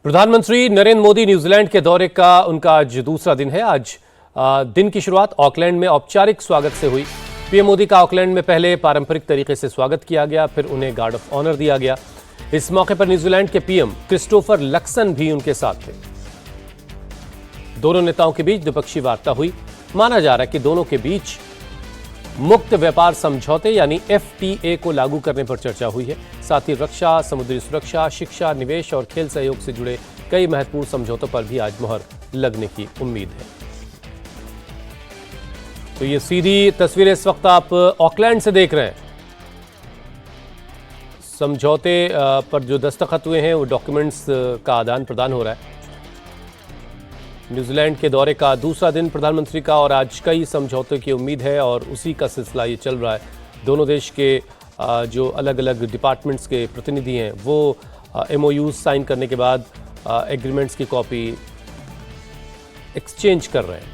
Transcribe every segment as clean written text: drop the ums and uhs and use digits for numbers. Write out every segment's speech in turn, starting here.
प्रधानमंत्री नरेंद्र मोदी न्यूजीलैंड के दौरे का उनका आज दूसरा दिन है। आज दिन की शुरुआत ऑकलैंड में औपचारिक स्वागत से हुई। पीएम मोदी का ऑकलैंड में पहले पारंपरिक तरीके से स्वागत किया गया, फिर उन्हें गार्ड ऑफ ऑनर दिया गया। इस मौके पर न्यूजीलैंड के पीएम क्रिस्टोफर लक्सन भी उनके साथ थे। दोनों नेताओं के बीच द्विपक्षीय वार्ता हुई। माना जा रहा है कि दोनों के बीच मुक्त व्यापार समझौते यानी FTA को लागू करने पर चर्चा हुई है। साथ ही रक्षा, समुद्री सुरक्षा, शिक्षा, निवेश और खेल सहयोग से जुड़े कई महत्वपूर्ण समझौतों पर भी आज मुहर लगने की उम्मीद है। तो ये सीधी तस्वीरें इस वक्त आप ऑकलैंड से देख रहे हैं। समझौते पर जो दस्तखत हुए हैं वो डॉक्यूमेंट्स का आदान प्रदान हो रहा है। न्यूजीलैंड के दौरे का दूसरा दिन प्रधानमंत्री का और आज कई समझौतों की उम्मीद है और उसी का सिलसिला ये चल रहा है। दोनों देश के जो अलग अलग डिपार्टमेंट्स के प्रतिनिधि हैं वो MOUs साइन करने के बाद एग्रीमेंट्स की कॉपी एक्सचेंज कर रहे हैं।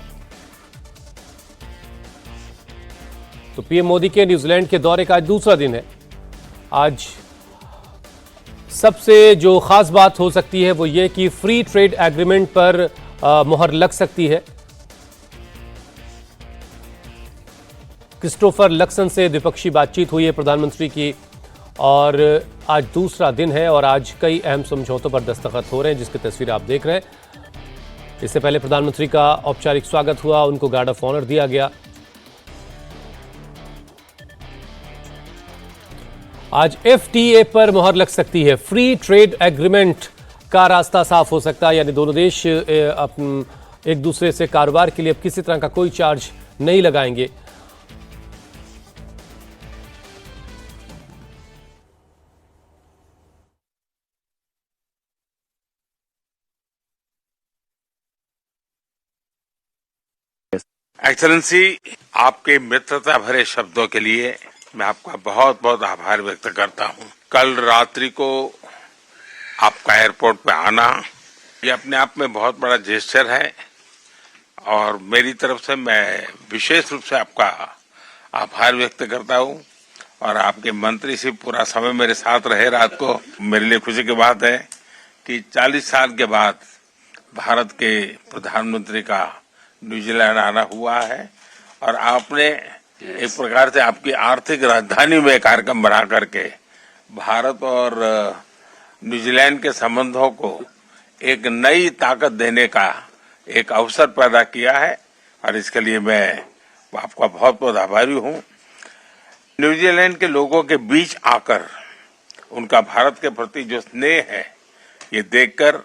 तो पीएम मोदी के न्यूजीलैंड के दौरे का आज दूसरा दिन है। आज सबसे जो खास बात हो सकती है वो ये कि फ्री ट्रेड एग्रीमेंट पर मुहर लग सकती है। क्रिस्टोफर लक्सन से द्विपक्षीय बातचीत हुई है प्रधानमंत्री की और आज दूसरा दिन है और आज कई अहम समझौतों पर दस्तखत हो रहे हैं, जिसकी तस्वीर आप देख रहे हैं। इससे पहले प्रधानमंत्री का औपचारिक स्वागत हुआ, उनको गार्ड ऑफ ऑनर दिया गया। आज FTA पर मुहर लग सकती है। फ्री ट्रेड एग्रीमेंट का रास्ता साफ हो सकता है, यानी दोनों देश एक दूसरे से कारोबार के लिए अब किसी तरह का कोई चार्ज नहीं लगाएंगे। एक्सेलेंसी, आपके मित्रता भरे शब्दों के लिए मैं आपका बहुत बहुत आभार व्यक्त करता हूं। कल रात्रि को आपका एयरपोर्ट पे आना ये अपने आप में बहुत बड़ा जेस्चर है और मेरी तरफ से मैं विशेष रूप से आपका आभार व्यक्त करता हूं। और आपके मंत्री से पूरा समय मेरे साथ रहे रात को, मेरे लिए खुशी की बात है कि 40 साल के बाद भारत के प्रधानमंत्री का न्यूजीलैंड आना हुआ है और आपने एक प्रकार से आपकी आर्थिक राजधानी में कार्यक्रम बना करके भारत और न्यूजीलैंड के संबंधों को एक नई ताकत देने का एक अवसर पैदा किया है और इसके लिए मैं आपका बहुत बहुत आभारी हूं। न्यूजीलैंड के लोगों के बीच आकर उनका भारत के प्रति जो स्नेह है ये देखकर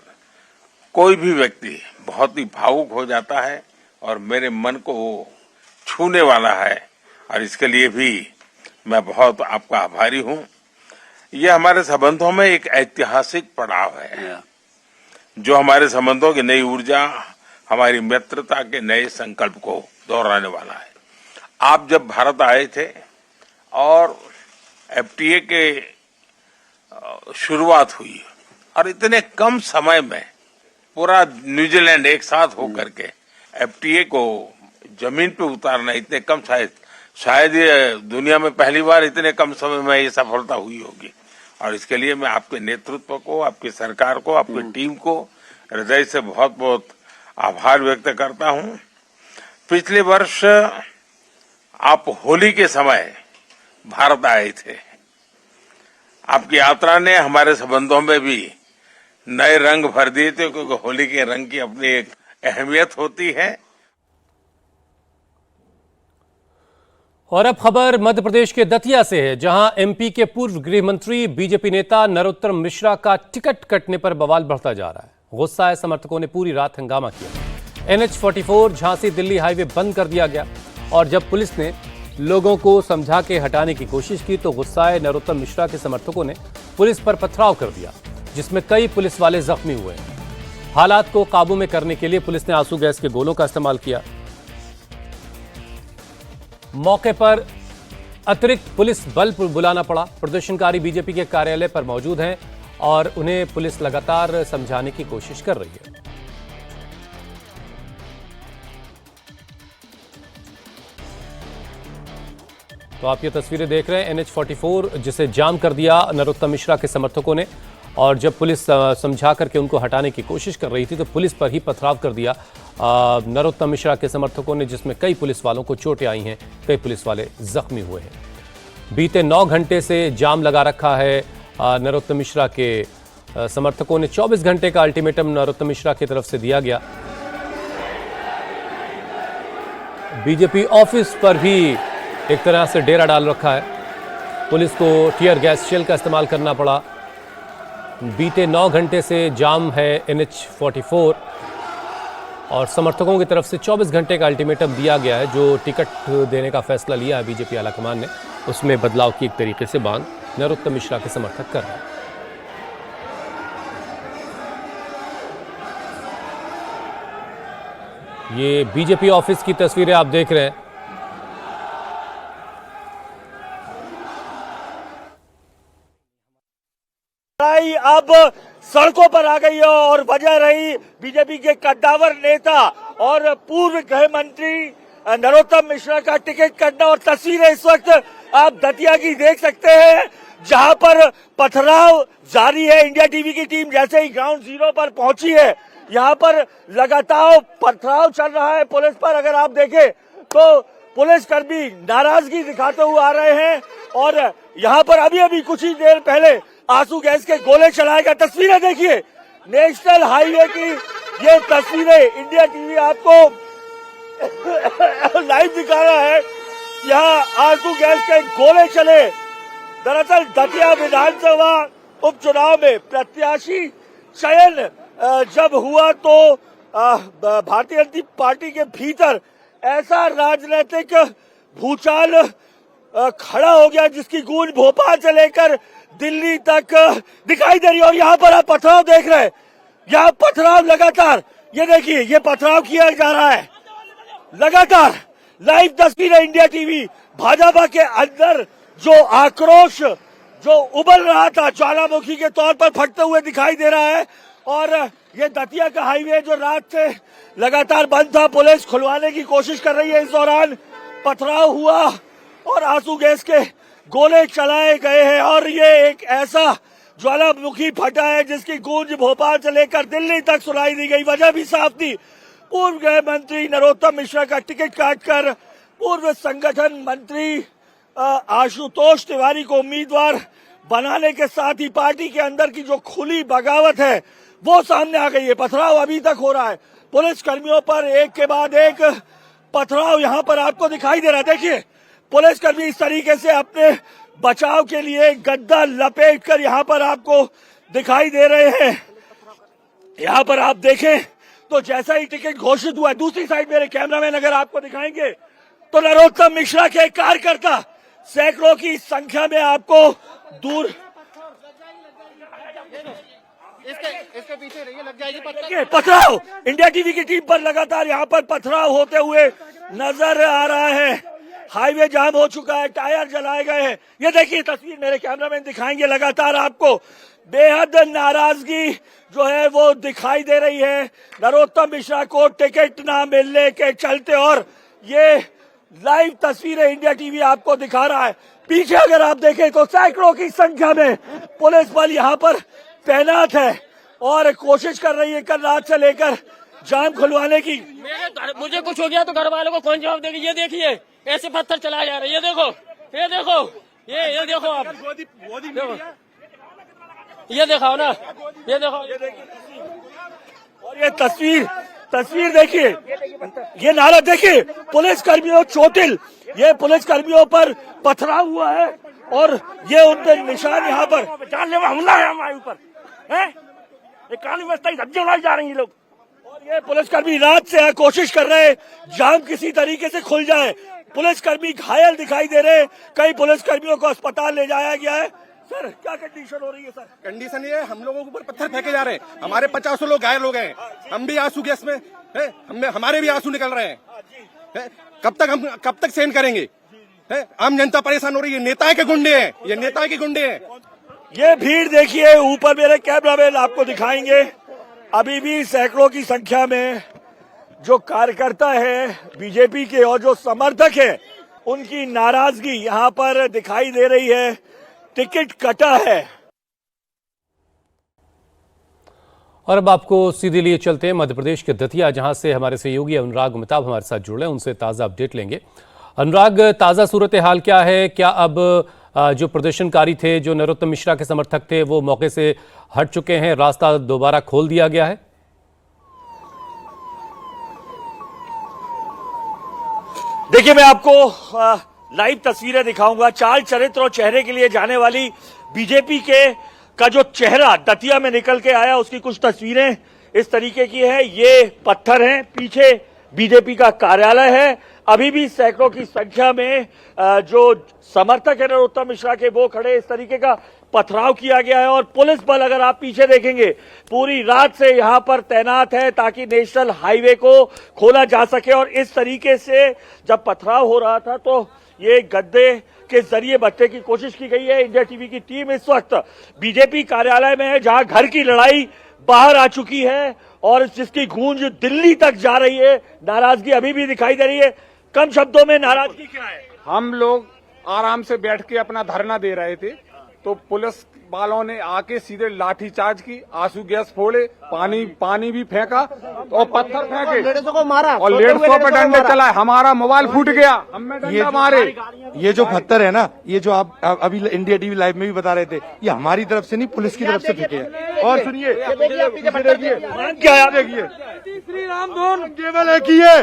कोई भी व्यक्ति बहुत ही भावुक हो जाता है और मेरे मन को वो छूने वाला है और इसके लिए भी मैं बहुत आपका आभारी हूं। ये हमारे संबंधों में एक ऐतिहासिक पड़ाव है जो हमारे संबंधों की नई ऊर्जा, हमारी मित्रता के नए संकल्प को दोहराने वाला है। आप जब भारत आए थे और FTA के शुरुआत हुई और इतने कम समय में पूरा न्यूजीलैंड एक साथ होकर के FTA को जमीन पे उतारना, इतने कम, शायद ये दुनिया में पहली बार इतने कम समय में ये सफलता हुई होगी और इसके लिए मैं आपके नेतृत्व को, आपकी सरकार को, आपकी टीम को हृदय से बहुत बहुत आभार व्यक्त करता हूं। पिछले वर्ष आप होली के समय भारत आए थे। आपकी यात्रा ने हमारे संबंधों में भी नए रंग भर दिए थे क्योंकि होली के रंग की अपनी एक अहमियत होती है। और अब खबर मध्य प्रदेश के दतिया से है, जहां MP के पूर्व गृह मंत्री बीजेपी नेता नरोत्तम मिश्रा का टिकट कटने पर बवाल बढ़ता जा रहा है। गुस्साए समर्थकों ने पूरी रात हंगामा किया। NH-44 झांसी दिल्ली हाईवे बंद कर दिया गया और जब पुलिस ने लोगों को समझा के हटाने की कोशिश की तो गुस्साए नरोत्तम मिश्रा के समर्थकों ने पुलिस पर पथराव कर दिया, जिसमें कई पुलिस वाले जख्मी हुए। हालात को काबू में करने के लिए पुलिस ने आंसू गैस के गोलों का इस्तेमाल किया। मौके पर अतिरिक्त पुलिस बल बुलाना पड़ा। प्रदर्शनकारी बीजेपी के कार्यालय पर मौजूद हैं और उन्हें पुलिस लगातार समझाने की कोशिश कर रही है। तो आप ये तस्वीरें देख रहे हैं। NH-44 जिसे जाम कर दिया नरोत्तम मिश्रा के समर्थकों ने और जब पुलिस समझा करके उनको हटाने की कोशिश कर रही थी तो पुलिस पर ही पथराव कर दिया नरोत्तम मिश्रा के समर्थकों ने, जिसमें कई पुलिस वालों को चोटें आई हैं, कई पुलिस वाले जख्मी हुए हैं। बीते 9 घंटे से जाम लगा रखा है नरोत्तम मिश्रा के समर्थकों ने। 24 घंटे का अल्टीमेटम नरोत्तम मिश्रा की तरफ से दिया गया। बीजेपी ऑफिस पर भी एक तरह से डेरा डाल रखा है। पुलिस को टीयर गैस शेल का इस्तेमाल करना पड़ा। बीते 9 घंटे से जाम है NH-44 और समर्थकों की तरफ से 24 घंटे का अल्टीमेटम दिया गया है। जो टिकट देने का फैसला लिया है बीजेपी आलाकमान ने, उसमें बदलाव की एक तरीके से मांग नरोत्तम मिश्रा के समर्थक कर रहे हैं। ये बीजेपी ऑफिस की तस्वीरें आप देख रहे हैं। अब सड़कों पर आ गई है और वजह रही बीजेपी के कद्दावर नेता और पूर्व गृह मंत्री नरोत्तम मिश्रा का टिकट कटना। और तस्वीरें इस वक्त आप दतिया की देख सकते हैं, जहां पर पथराव जारी है। इंडिया टीवी की टीम जैसे ही ग्राउंड जीरो पर पहुंची है, यहां पर लगातार पथराव चल रहा है पुलिस पर। अगर आप देखें तो पुलिस कर्मी नाराजगी दिखाते हुए आ रहे हैं और यहां पर अभी कुछ ही देर पहले आंसू गैस के गोले चलाए गए। तस्वीरें देखिए, नेशनल हाईवे की ये तस्वीरें इंडिया टीवी आपको लाइव दिखा रहा है। यहाँ आंसू गैस के गोले चले। दरअसल दतिया विधानसभा उपचुनाव में प्रत्याशी चयन जब हुआ तो भारतीय जनता पार्टी के भीतर ऐसा राजनीतिक भूचाल खड़ा हो गया जिसकी गूंज भोपाल से लेकर दिल्ली तक दिखाई दे रही है। और यहाँ पर आप पथराव देख रहे हैं, यहाँ पथराव लगातार, ये देखिए ये पथराव किया जा रहा है लगातार। लाइव तस्वीरें इंडिया टीवी। भाजपा के अंदर जो आक्रोश जो उबल रहा था ज्वालामुखी के तौर पर फटते हुए दिखाई दे रहा है। और ये दतिया का हाईवे जो रात से लगातार बंद था, पुलिस खुलवाने की कोशिश कर रही है। इस दौरान पथराव हुआ और आंसू गैस के गोले चलाए गए हैं और ये एक ऐसा ज्वालामुखी फटा है जिसकी गूंज भोपाल से लेकर दिल्ली तक सुनाई दी गई। वजह भी साफ थी, पूर्व गृह मंत्री नरोत्तम मिश्रा का टिकट काटकर पूर्व संगठन मंत्री आशुतोष तिवारी को उम्मीदवार बनाने के साथ ही पार्टी के अंदर की जो खुली बगावत है वो सामने आ गई है। पथराव अभी तक हो रहा है, पुलिस कर्मियों पर एक के बाद एक पथराव यहाँ पर आपको दिखाई दे रहा है। देखिए पुलिस कर्मी इस तरीके से अपने बचाव के लिए गद्दा लपेटकर यहाँ पर आपको दिखाई दे रहे हैं। यहाँ पर आप देखें तो जैसा ही टिकट घोषित हुआ है, दूसरी साइड मेरे कैमरामैन अगर आपको दिखाएंगे तो नरोत्तम मिश्रा के कार्यकर्ता सैकड़ों की संख्या में आपको दूर इसके पीछे रहिए, लग जाएगी पथराव। इंडिया टीवी की टीम पर लगातार यहाँ पर पथराव होते हुए नजर आ रहा है। हाईवे जाम हो चुका है, टायर जलाए गए हैं। ये देखिए तस्वीर मेरे कैमरामैन दिखाएंगे। लगातार आपको बेहद नाराजगी जो है वो दिखाई दे रही है नरोत्तम मिश्रा को टिकट ना मिलने के चलते। और ये लाइव तस्वीरें इंडिया टीवी आपको दिखा रहा है। पीछे अगर आप देखें तो सैकड़ों की संख्या में पुलिस बल यहाँ पर तैनात है और कोशिश कर रही है कल रात से लेकर जाम खुलवाने की। मुझे कुछ हो गया तो घर वालों को कौन जवाब देगा? ये देखिए ऐसे पत्थर चलाए जा रहे हैं। ये देखो ये देखो आप देखो, ये दिखाओ ना, ये देखो और ये तस्वीर देखिए, ये नारा देखिए। पुलिस कर्मियों चोटिल, ये पुलिस कर्मियों पर पथराव हुआ है और ये उनके निशान यहाँ पर जानलेवा हमला है हमारे ऊपर है। ये कानून व्यवस्था की धज्जियां उड़ाई जा रही है लोग। और ये पुलिसकर्मी रात से कोशिश कर रहे हैं जाम किसी तरीके से खुल जाए। पुलिसकर्मी घायल दिखाई दे रहे हैं, कई पुलिसकर्मियों को अस्पताल ले जाया गया है। सर क्या कंडीशन हो रही है? सर कंडीशन ये है, हम लोगों के ऊपर पत्थर फेंके जा रहे हैं। हमारे 50 लोग घायल हो गए हैं। हम भी आंसू गैस में है, हमारे भी आंसू निकल रहे हैं। कब तक सहन करेंगे? आम जनता परेशान हो रही है। नेता के गुंडे हैं, ये नेता के गुंडे हैं। ये भीड़ देखिए, ऊपर मेरे कैमरामैन आपको दिखाएंगे। अभी भी सैकड़ों की संख्या में जो कार्यकर्ता है बीजेपी के और जो समर्थक है उनकी नाराजगी यहाँ पर दिखाई दे रही है। टिकट कटा है। और अब आपको सीधे लिए चलते हैं मध्य प्रदेश के दतिया, जहां से हमारे सहयोगी अनुराग उमिताभ हमारे साथ जुड़े हैं। उनसे ताज़ा अपडेट लेंगे। अनुराग, ताज़ा सूरत हाल क्या है? क्या अब जो प्रदर्शनकारी थे, जो नरोत्तम मिश्रा के समर्थक थे, वो मौके से हट चुके हैं? रास्ता दोबारा खोल दिया गया है? देखिए, मैं आपको लाइव तस्वीरें दिखाऊंगा। चाल चरित्र और चेहरे के लिए जाने वाली बीजेपी का जो चेहरा दतिया में निकल के आया, उसकी कुछ तस्वीरें इस तरीके की है। ये पत्थर हैं, पीछे बीजेपी का कार्यालय है। अभी भी सैकड़ों की संख्या में जो समर्थक है नरोत्तम मिश्रा के, वो खड़े। इस तरीके का पथराव किया गया है और पुलिस बल, अगर आप पीछे देखेंगे, पूरी रात से यहां पर तैनात है ताकि नेशनल हाईवे को खोला जा सके। और इस तरीके से जब पथराव हो रहा था तो ये गड्ढे के जरिए बचने की कोशिश की गई है। इंडिया टीवी की टीम इस वक्त बीजेपी कार्यालय में है, जहां घर की लड़ाई बाहर आ चुकी है और जिसकी गूंज दिल्ली तक जा रही है। नाराजगी अभी भी दिखाई दे रही है। कम शब्दों में नाराजगी क्या है? हम लोग आराम से बैठ के अपना धरना दे रहे थे, तो पुलिस वालों ने आके सीधे लाठीचार्ज की, आंसू गैस फोड़े, पानी भी फेंका और पत्थर फेंके, लेडीजों को मारा और लेडीजों पर डंडे चलाए। हमारा मोबाइल फूट गया, हमें डंडा मारे। ये जो पत्थर है ना, ये जो आप अभी इंडिया टीवी लाइव में भी बता रहे थे, ये हमारी तरफ से नहीं, पुलिस की तरफ से फेंके हैं। और सुनिए, देखिए क्या है? देखिए, श्री राम धुन केवल है कि ये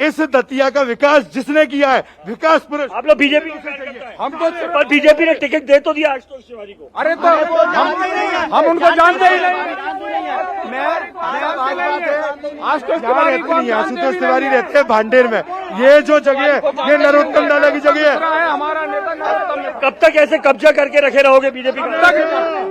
इस दतिया का विकास जिसने किया है, विकास पुरुष। आप लोग बीजेपी की साइड करते हैं। हम तो पर बीजेपी ने टिकट दे तो दिया आशुतोष तिवारी को। अरे तो हम उनको जानते ही नहीं। आशुतोष तिवारी रहते हैं भांडेर में। ये जो जगह है, ये नरोत्तम डाला की जगह है। हमारा नेता नरोत्तम। कब तक ऐसे कब्जा करके रखे रहोगे बीजेपी का?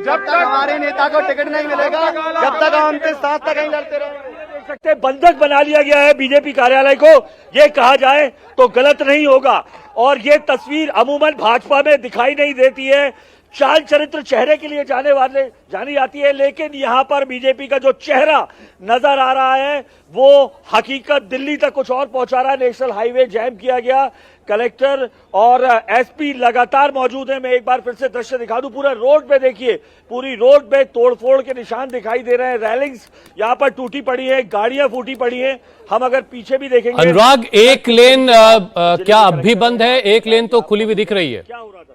जब तक हमारे नेता को टिकट नहीं मिलेगा, जब तक हम साथ तक नहीं लड़ते रहे। देख सकते हैं, बंधक बना लिया गया है बीजेपी कार्यालय को। ये कहा जाए तो गलत नहीं होगा। और ये तस्वीर अमूमन भाजपा में दिखाई नहीं देती है। चाल चरित्र चेहरे के लिए जानी जाती है, लेकिन यहां पर बीजेपी का जो चेहरा नजर आ रहा है, वो हकीकत दिल्ली तक कुछ और पहुंचा रहा है। नेशनल हाईवे जैम किया गया। कलेक्टर और एसपी लगातार मौजूद हैं। मैं एक बार फिर से दृश्य दिखा दूं। पूरा रोड पे देखिए, पूरी रोड पे तोड़फोड़ के निशान दिखाई दे रहे हैं। रेलिंग्स यहां पर टूटी पड़ी है, गाड़ियां फूटी पड़ी हैं। हम अगर पीछे भी देखेंगे, अनुराग, एक लेन क्या अब भी बंद है? एक लेन तो खुली हुई दिख रही है। क्या हो रहा था?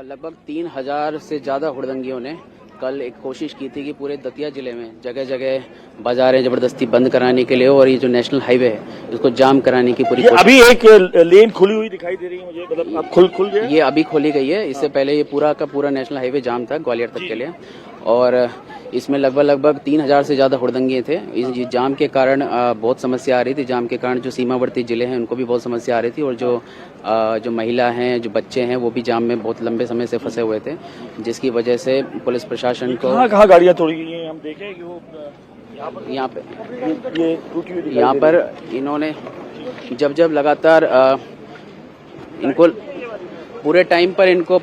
लगभग 3000 से ज्यादा हुड़दंगियों ने कल एक कोशिश की थी कि पूरे दतिया जिले में जगह जगह बाजारें जबरदस्ती बंद कराने के लिए, और ये जो नेशनल हाईवे है उसको जाम कराने की पूरी कोशिश। अभी एक लेन खुली हुई दिखाई दे रही है मुझे, मतलब अब खुल गया। ये अभी खोली गई है। इससे पहले ये पूरा का पूरा नेशनल हाईवे जाम था ग्वालियर तक के लिए, और इसमें लगभग 3000 से ज्यादा हुड़दंगे थे। इस जाम के कारण बहुत समस्या आ रही थी। जाम के कारण जो सीमावर्ती जिले हैं उनको भी बहुत समस्या आ रही थी, और जो महिला हैं, जो बच्चे हैं, वो भी जाम में बहुत लंबे समय से फंसे हुए थे, जिसकी वजह से पुलिस प्रशासन को कहाँ गाड़ियां तोड़ी गई हैं हम देखें कि वो यहाँ पे ये टूटी हुई यहाँ पर इन्होंने जब लगातार इनको पूरे टाइम पर इनको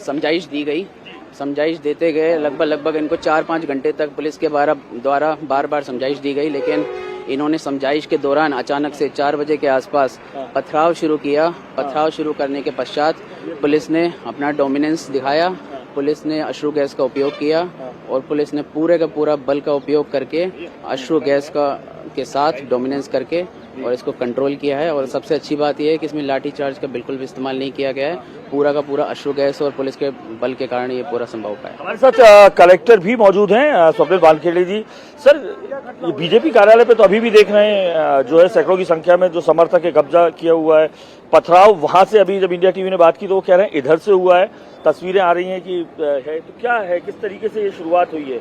समझाइश दी गई। समझाइश देते गए, लगभग इनको 4-5 घंटे तक पुलिस के द्वारा बार समझाइश दी गई, लेकिन इन्होंने समझाइश के दौरान अचानक से 4 बजे के आसपास पथराव शुरू किया। पथराव शुरू करने के पश्चात पुलिस ने अपना डोमिनेंस दिखाया। पुलिस ने अश्रु गैस का उपयोग किया, और पुलिस ने पूरे का पूरा बल का उपयोग करके अश्रु गैस के साथ डोमिनेंस करके और इसको कंट्रोल किया है। और सबसे अच्छी बात यह है कि इसमें लाठी चार्ज का बिल्कुल भी इस्तेमाल नहीं किया गया है। पूरा का पूरा अश्रु गैस और पुलिस के बल के कारण ये पूरा संभव पाया। हमारे साथ कलेक्टर भी मौजूद हैं, स्वप्निल वानखेड़े जी। सर, ये बीजेपी कार्यालय पे तो अभी भी देख रहे हैं जो है सैकड़ों की संख्या में जो समर्थक है कब्जा किया हुआ है। पथराव वहां से अभी जब इंडिया टीवी ने बात की तो वो कह रहे हैं इधर से हुआ है। तस्वीरें आ रही हैं कि है, तो क्या है, किस तरीके से ये शुरुआत हुई है?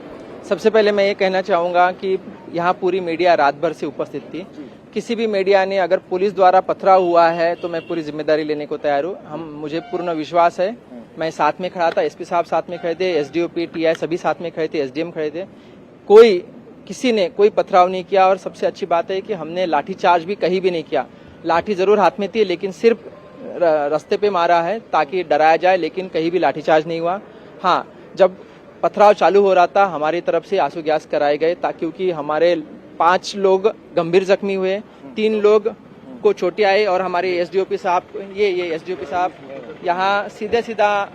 सबसे पहले मैं ये कहना चाहूँगा कि यहाँ पूरी मीडिया रात भर से उपस्थित थी। किसी भी मीडिया ने अगर पुलिस द्वारा पथराव हुआ है तो मैं पूरी जिम्मेदारी लेने को तैयार हूँ। मुझे पूर्ण विश्वास है। मैं साथ में खड़ा था, एसपी साहब साथ में खड़े थे, एसडीओपी, टीआई सभी साथ में खड़े थे, एसडीएम खड़े थे। किसी ने कोई पथराव नहीं किया। और सबसे अच्छी बात है कि हमने लाठीचार्ज भी कहीं भी नहीं किया। लाठी जरूर हाथ में थी, लेकिन सिर्फ रास्ते पे मारा है ताकि डराया जाए, लेकिन कहीं भी लाठीचार्ज नहीं हुआ। हाँ, जब पथराव चालू हो रहा था हमारी तरफ से आंसू गैस कराए गए, क्योंकि हमारे 5 लोग गंभीर जख्मी हुए, 3 लोग को चोटें आई, और हमारे एसडीओपी साहब, ये एसडीओपी साहब यहाँ सीधा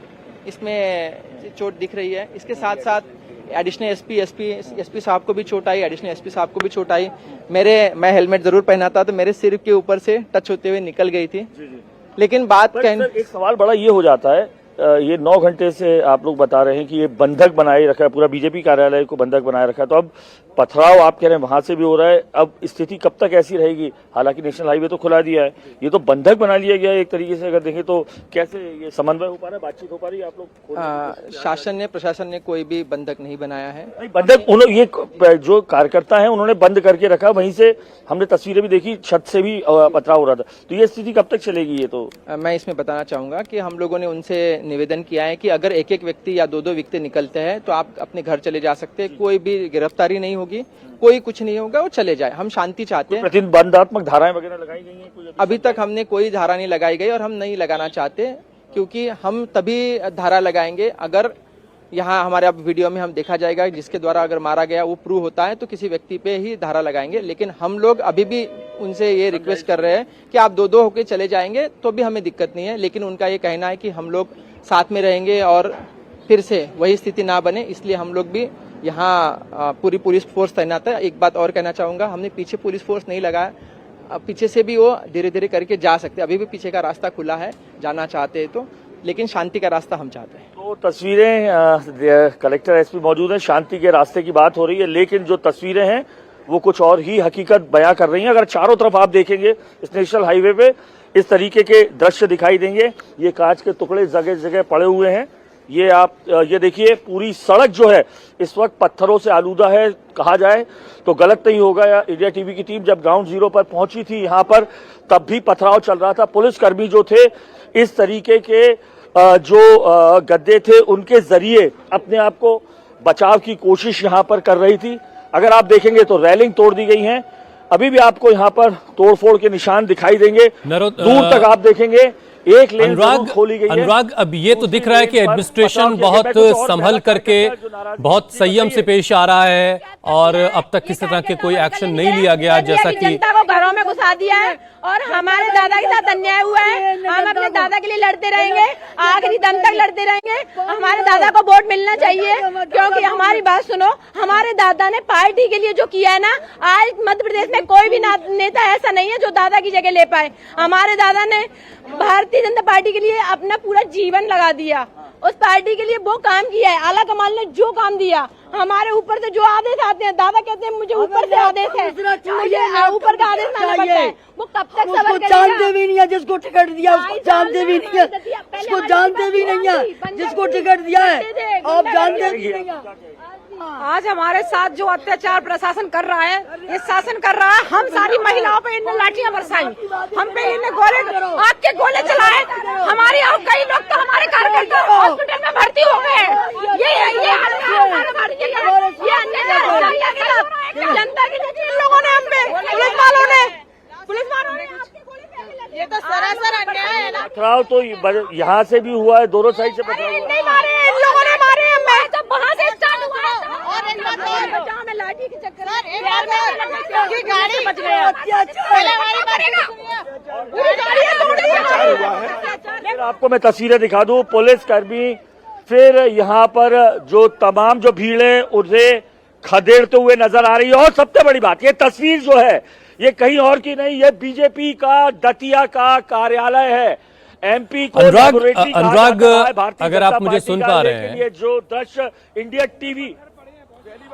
इसमें चोट दिख रही है। इसके साथ साथ एडिशनल एसपी साहब को भी चोट आई, एडिशनल एसपी साहब को भी चोट आई। मैं हेलमेट जरूर पहना था तो मेरे सिर के ऊपर से टच होते हुए निकल गई थी। लेकिन बात एक सवाल बड़ा ये हो जाता है, ये 9 घंटे से आप लोग बता रहे हैं कि ये बंधक बनाए रखा है, पूरा बीजेपी कार्यालय को बंधक बनाए रखा है, तो अब पथराव आप कह रहे हैं वहां से भी हो रहा है, अब स्थिति कब तक ऐसी रहेगी? हालांकि नेशनल हाईवे तो खुला दिया है, ये तो बंधक बना लिया गया है एक तरीके से। अगर देखें तो कैसे ये समन्वय हो पा रहा है, बातचीत हो पा रही है आप लोग? शासन ने, प्रशासन ने कोई भी बंधक नहीं बनाया है। नहीं, बंधक उन्होंने, ये जो कार्यकर्ता है उन्होंने बंद करके रखा, वहीं से हमने तस्वीरें भी देखी, छत से भी पथराव हो रहा था, तो ये स्थिति कब तक चलेगी? ये तो मैं इसमें बताना चाहूंगा कि हम लोगों ने उनसे निवेदन किया है कि अगर एक व्यक्ति या दो व्यक्ति निकलते हैं तो आप अपने घर चले जा सकते हैं, कोई भी गिरफ्तारी नहीं होगी, कोई कुछ नहीं होगा, वो चले जाए। हम शांति चाहते हैं। प्रतिबंधात्मक धाराएं वगैरह लगाई गई हैं कोई? अभी तक हमने कोई धारा नहीं लगाई गई और हम नहीं लगाना चाहते, क्योंकि हम तभी धारा लगाएंगे अगर यहाँ हमारे अब वीडियो में हम देखा जाएगा जिसके द्वारा अगर मारा गया वो प्रूव होता है तो किसी व्यक्ति पे ही धारा लगाएंगे। लेकिन हम लोग अभी भी उनसे ये रिक्वेस्ट कर रहे हैं कि आप दो होके चले जाएंगे तो भी हमें दिक्कत नहीं है, लेकिन उनका ये कहना है कि हम लोग साथ में रहेंगे और फिर से वही स्थिति ना बने, इसलिए हम लोग भी यहाँ पूरी पुलिस फोर्स तैनात है। एक बात और कहना चाहूंगा, हमने पीछे पुलिस फोर्स नहीं लगाया, पीछे से भी वो धीरे धीरे करके जा सकते, अभी भी पीछे का रास्ता खुला है जाना चाहते हैं तो, लेकिन शांति का रास्ता हम चाहते हैं। तो तस्वीरें, कलेक्टर एसपी मौजूद हैं, शांति के रास्ते की बात हो रही है, लेकिन जो तस्वीरें हैं वो कुछ और ही हकीकत बयां कर रही हैं। अगर चारों तरफ आप देखेंगे इस नेशनल हाईवे पे इस तरीके के दृश्य दिखाई देंगे, ये कांच के टुकड़े जगह जगह पड़े हुए हैं, ये आप ये देखिए, पूरी सड़क जो है इस वक्त पत्थरों से आलूदा है, कहा जाए तो गलत नहीं होगा। या इंडिया टीवी की टीम जब ग्राउंड जीरो पर पहुंची थी यहाँ पर, तब भी पथराव चल रहा था। पुलिसकर्मी जो थे इस तरीके के जो गद्दे थे उनके जरिए अपने आप को बचाव की कोशिश यहाँ पर कर रही थी। अगर आप देखेंगे तो रेलिंग तोड़ दी गई है, अभी भी आपको यहाँ पर तोड़फोड़ के निशान दिखाई देंगे, दूर तक आप देखेंगे एक लेन खोली गई है। अनुराग, अब ये तो दिख रहा है कि एडमिनिस्ट्रेशन बहुत संभल करके, बहुत संयम से पेश आ रहा है और अब तक किसी तरह के कोई एक्शन नहीं लिया गया, जैसा कि जनता को घरों में घुसा दिया है और हमारे दादा के साथ अन्याय हुआ है। हम अपने दादा के लिए लड़ते रहेंगे, आखिरी दम तक लड़ते रहेंगे। हमारे दादा को वोट मिलना चाहिए, क्योंकि हमारी बात सुनो, हमारे दादा ने पार्टी के लिए जो किया है ना, आज मध्य प्रदेश में कोई भी नेता ऐसा नहीं है जो दादा की जगह ले पाए। हमारे दादा ने भारतीय जनता पार्टी के लिए अपना पूरा जीवन लगा दिया, उस पार्टी के लिए वो काम किया है। आला कमाल ने जो काम दिया, हमारे ऊपर से जो आदेश आते हैं, दादा कहते हैं मुझे ऊपर से आदेश है, मुझे ऊपर का आदेश आना पड़ता है, वो कब तक सबर करेगा? जानते भी नहीं है जिसको टिकट दिया, उसको जानते भी नहीं है, उसको जानते भी नहीं है जिसको टिकट दिया है, आप जानते भी नहीं है। आज हमारे साथ जो अत्याचार प्रशासन कर रहा है, ये शासन कर रहा है, हम सारी महिलाओं पे इन्हें लाठियां बरसाई, हम पे इन्हें गोले, आग के गोले चलाए, हमारे और कई लोग तो हमारे कार्यकर्ता हॉस्पिटल में भर्ती हो गए। जनता की इन लोगों ने, हम पे पुलिस वालों ने ये तो सरासर अन्याय है ना। पथराव तो यहाँ से भी हुआ है, दोनों साइड से पथराव हुआ है। मारे इन लोगों ने, मारे मैं जब वहाँ से स्टार्ट हुआ और में लाठी के चक्कर में गाड़ी बच गया। फिर आपको मैं तस्वीरें दिखा दूं, पुलिसकर्मी फिर यहाँ पर जो तमाम जो भीड़ है उसे खदेड़ते हुए नजर आ रही है। और सबसे बड़ी बात, ये तस्वीर जो है ये कहीं और की नहीं, ये बीजेपी का दतिया का कार्यालय है। एमपी को अनुराग, अगर आप मुझे सुन पा रहे हैं, ये जो दृश्य इंडिया टीवी,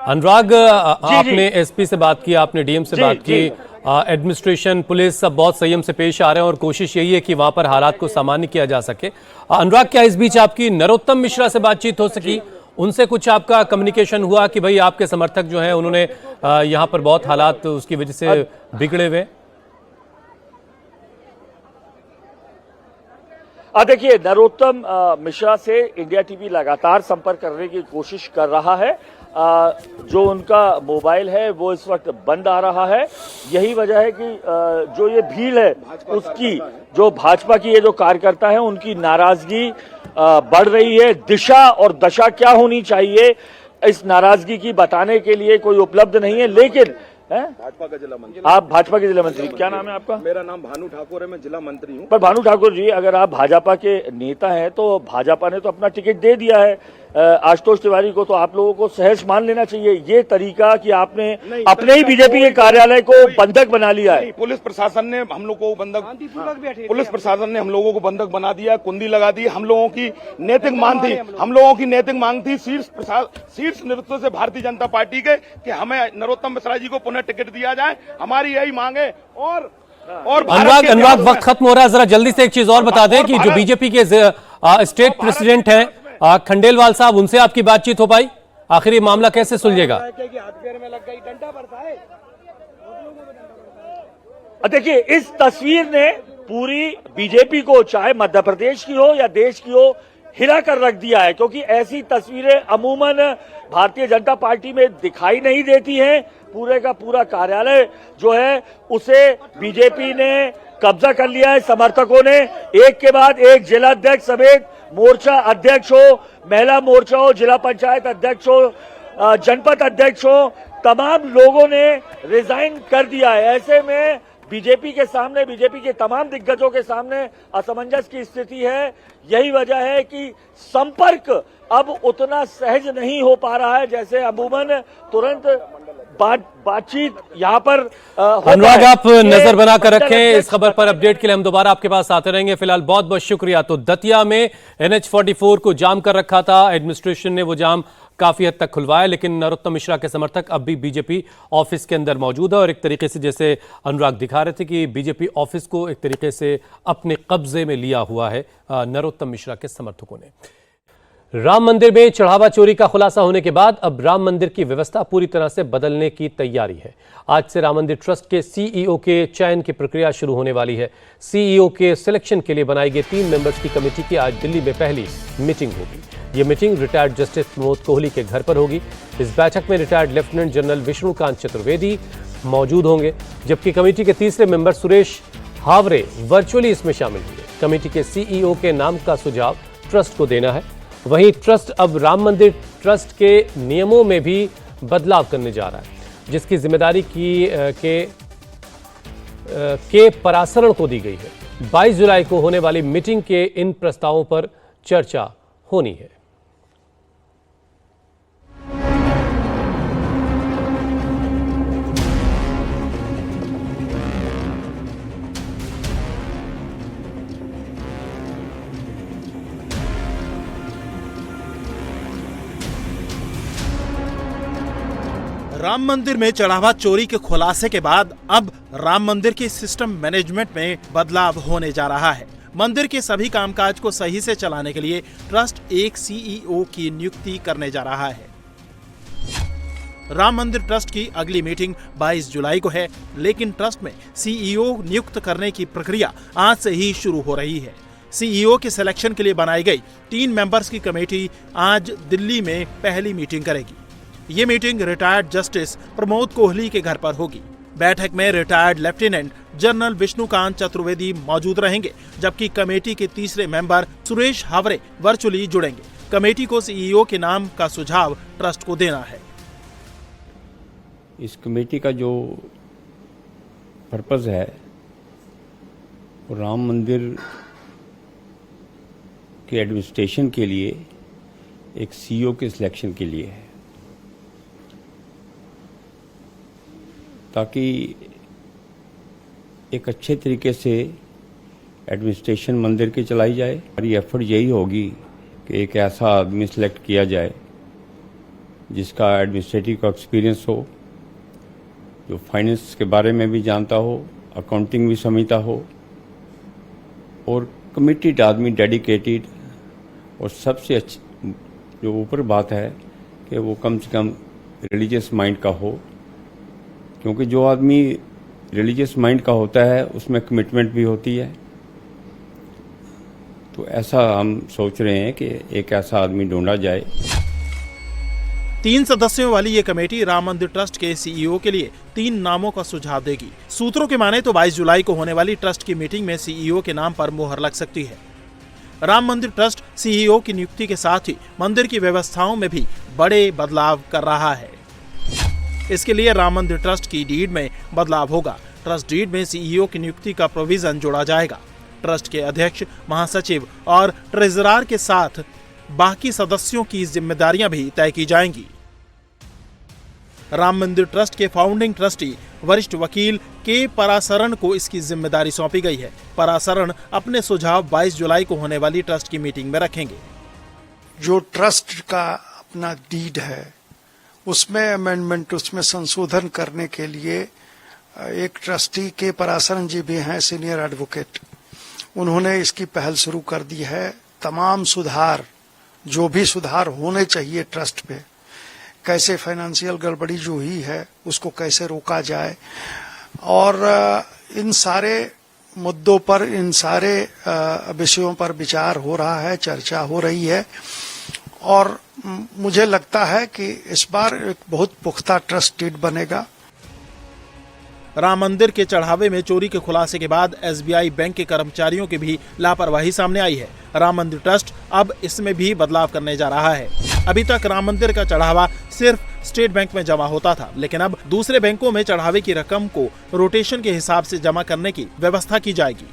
अनुराग आपने एसपी से बात की, आपने डीएम से बात की, एडमिनिस्ट्रेशन, पुलिस सब बहुत संयम से पेश आ रहे हैं और कोशिश यही है कि वहां पर हालात को सामान्य किया जा सके। अनुराग, क्या इस बीच आपकी नरोत्तम मिश्रा से बातचीत हो सकी? उनसे कुछ आपका कम्युनिकेशन हुआ कि भाई आपके समर्थक जो हैं उन्होंने यहाँ पर बहुत हालात उसकी वजह से बिगड़े हुए? देखिए, नरोत्तम मिश्रा से इंडिया टीवी लगातार संपर्क करने की कोशिश कर रहा है। जो उनका मोबाइल है वो इस वक्त बंद आ रहा है। यही वजह है कि जो ये भीड़ है उसकी, जो भाजपा की ये जो कार्यकर्ता है उनकी नाराजगी बढ़ रही है। दिशा और दशा क्या होनी चाहिए इस नाराजगी की बताने के लिए कोई उपलब्ध नहीं है। लेकिन भाजपा का जिला मंत्री, आप भाजपा के जिला मंत्री, क्या नाम है आपका? मेरा नाम भानु ठाकुर है, मैं जिला मंत्री हूँ। पर भानु ठाकुर जी, अगर आप भाजपा के नेता हैं तो भाजपा ने तो अपना टिकट दे दिया है, आशुतोष तिवारी को, तो आप लोगों को सहज मान लेना चाहिए ये तरीका कि आपने अपने ही बीजेपी के कार्यालय को बंधक बना लिया है। पुलिस प्रशासन ने हम लोग को बंधक बना दिया, कुंडी लगा दी। हम लोगों की नैतिक मांग थी शीर्ष नेतृत्व से भारतीय जनता पार्टी के कि हमें नरोत्तम मिश्रा जी को पुनः टिकट दिया जाए। हमारी यही मांग है। और अनुराग वक्त खत्म हो रहा है, जरा जल्दी से एक चीज और बता दें कि जो बीजेपी के स्टेट प्रेसिडेंट हैं खंडेलवाल साहब, उनसे आपकी बातचीत हो पाई? आखिर ये मामला कैसे सुलझेगा? देखिए, इस तस्वीर ने पूरी बीजेपी को, चाहे मध्य प्रदेश की हो या देश की हो, हिला कर रख दिया है, क्योंकि ऐसी तस्वीरें अमूमन भारतीय जनता पार्टी में दिखाई नहीं देती हैं। पूरे का पूरा कार्यालय जो है उसे बीजेपी ने कब्जा कर लिया है। समर्थकों ने एक के बाद एक जिला अध्यक्ष समेत मोर्चा अध्यक्ष हो, महिला मोर्चा हो, जिला पंचायत अध्यक्ष हो, जनपद अध्यक्ष हो, तमाम लोगों ने रिजाइन कर दिया है। ऐसे में बीजेपी के सामने, बीजेपी के तमाम दिग्गजों के सामने असमंजस की स्थिति है। यही वजह है कि संपर्क अब उतना सहज नहीं हो पा रहा है जैसे अमूमन तुरंत बातचीत यहाँ पर अनुराग, आप नजर बनाकर रखें इस खबर पर। अपडेट के लिए हम दोबारा आपके पास आते रहेंगे। फिलहाल बहुत बहुत शुक्रिया। तो दतिया में NH-44 को जाम कर रखा था, एडमिनिस्ट्रेशन ने वो जाम काफी हद तक खुलवाया, लेकिन नरोत्तम मिश्रा के समर्थक अब भी बीजेपी ऑफिस के अंदर मौजूद है और एक तरीके से, जैसे अनुराग दिखा रहे थे, कि बीजेपी ऑफिस को एक तरीके से अपने कब्जे में लिया हुआ है नरोत्तम मिश्रा के समर्थकों ने। राम मंदिर में चढ़ावा चोरी का खुलासा होने के बाद अब राम मंदिर की व्यवस्था पूरी तरह से बदलने की तैयारी है। आज से राम मंदिर ट्रस्ट के CEO के चयन की प्रक्रिया शुरू होने वाली है। CEO के सिलेक्शन के लिए बनाई गई 3 मेंबर्स की कमेटी की आज दिल्ली में पहली मीटिंग होगी। ये meeting retired justice Pramod Kohli के घर पर होगी। इस बैठक में retired lieutenant general Vishnukant Chaturvedi मौजूद होंगे, जबकि कमेटी के तीसरे मेंबर सुरेश हावरे वर्चुअली इसमें शामिल होंगे। कमेटी के CEO के नाम का सुझाव ट्रस्ट को देना है। वहीं ट्रस्ट अब राम मंदिर ट्रस्ट के नियमों में भी बदलाव करने जा रहा है, जिसकी जिम्मेदारी के परासरण को दी गई है। 22 जुलाई को होने वाली मीटिंग के इन प्रस्तावों पर चर्चा होनी है। राम मंदिर में चढ़ावा चोरी के खुलासे के बाद अब राम मंदिर के सिस्टम मैनेजमेंट में बदलाव होने जा रहा है। मंदिर के सभी कामकाज को सही से चलाने के लिए ट्रस्ट एक CEO की नियुक्ति करने जा रहा है। राम मंदिर ट्रस्ट की अगली मीटिंग 22 जुलाई को है, लेकिन ट्रस्ट में CEO नियुक्त करने की प्रक्रिया आज से ही शुरू हो रही है। CEO के सिलेक्शन के लिए बनाई गई 3 मेंबर्स की कमेटी आज दिल्ली में पहली मीटिंग करेगी। ये meeting retired justice Pramod Kohli के घर पर होगी। बैठक में retired lieutenant general Vishnukant Chaturvedi मौजूद रहेंगे, जबकि कमेटी के तीसरे मेंबर सुरेश हावरे वर्चुअली जुड़ेंगे। कमेटी को CEO के नाम का सुझाव ट्रस्ट को देना है। इस कमेटी का जो पर्पस है वो राम मंदिर के एडमिनिस्ट्रेशन के लिए एक CEO के सिलेक्शन के लिए है, ताकि एक अच्छे तरीके से एडमिनिस्ट्रेशन मंदिर की चलाई जाए। हमारी एफर्ट यही होगी कि एक ऐसा आदमी सिलेक्ट किया जाए जिसका एडमिनिस्ट्रेटिव का एक्सपीरियंस हो, जो फाइनेंस के बारे में भी जानता हो, अकाउंटिंग भी समझता हो, और कमिटेड आदमी, डेडिकेटेड, और सबसे अच्छी जो ऊपर बात है कि वो कम से कम रिलीजियस माइंड का हो, क्योंकि जो आदमी रिलीजियस माइंड का होता है उसमें कमिटमेंट भी होती है। तो ऐसा हम सोच रहे हैं कि एक ऐसा आदमी ढूंढा जाए। 3 सदस्यों वाली ये कमेटी राम मंदिर ट्रस्ट के CEO के लिए 3 नामों का सुझाव देगी। सूत्रों के माने तो 22 जुलाई को होने वाली ट्रस्ट की मीटिंग में CEO के नाम पर मुहर लग सकती है। राम मंदिर ट्रस्ट CEO की नियुक्ति के साथ ही मंदिर की व्यवस्थाओं में भी बड़े बदलाव कर रहा है। इसके लिए राम मंदिर ट्रस्ट की डीड में बदलाव होगा। ट्रस्ट डीड में CEO की नियुक्ति का प्रोविजन जोड़ा जाएगा। ट्रस्ट के अध्यक्ष, महासचिव और ट्रेजरर के साथ बाकी सदस्यों की जिम्मेदारियां भी तय की जाएंगी। राम मंदिर ट्रस्ट के फाउंडिंग ट्रस्टी वरिष्ठ वकील के परासरन को इसकी जिम्मेदारी सौंपी गई है। परासरन अपने सुझाव 22 जुलाई को होने वाली ट्रस्ट की मीटिंग में रखेंगे। जो ट्रस्ट का अपना डीड है उसमें अमेंडमेंट, उसमें संशोधन करने के लिए एक ट्रस्टी के परासरन जी भी हैं, सीनियर एडवोकेट, उन्होंने इसकी पहल शुरू कर दी है। तमाम सुधार, जो भी सुधार होने चाहिए ट्रस्ट पे, कैसे फाइनेंशियल गड़बड़ी जो ही है उसको कैसे रोका जाए, और इन सारे मुद्दों पर, इन सारे विषयों पर विचार हो रहा है, चर्चा हो रही है। और मुझे लगता है कि इस बार एक बहुत पुख्ता ट्रस्टेड बनेगा। राम मंदिर के चढ़ावे में चोरी के खुलासे के बाद SBI बैंक के कर्मचारियों की भी लापरवाही सामने आई है। राम मंदिर ट्रस्ट अब इसमें भी बदलाव करने जा रहा है। अभी तक राम मंदिर का चढ़ावा सिर्फ स्टेट बैंक में जमा होता था, लेकिन अब दूसरे बैंकों में चढ़ावे की रकम को रोटेशन के हिसाब से जमा करने की व्यवस्था की जाएगी।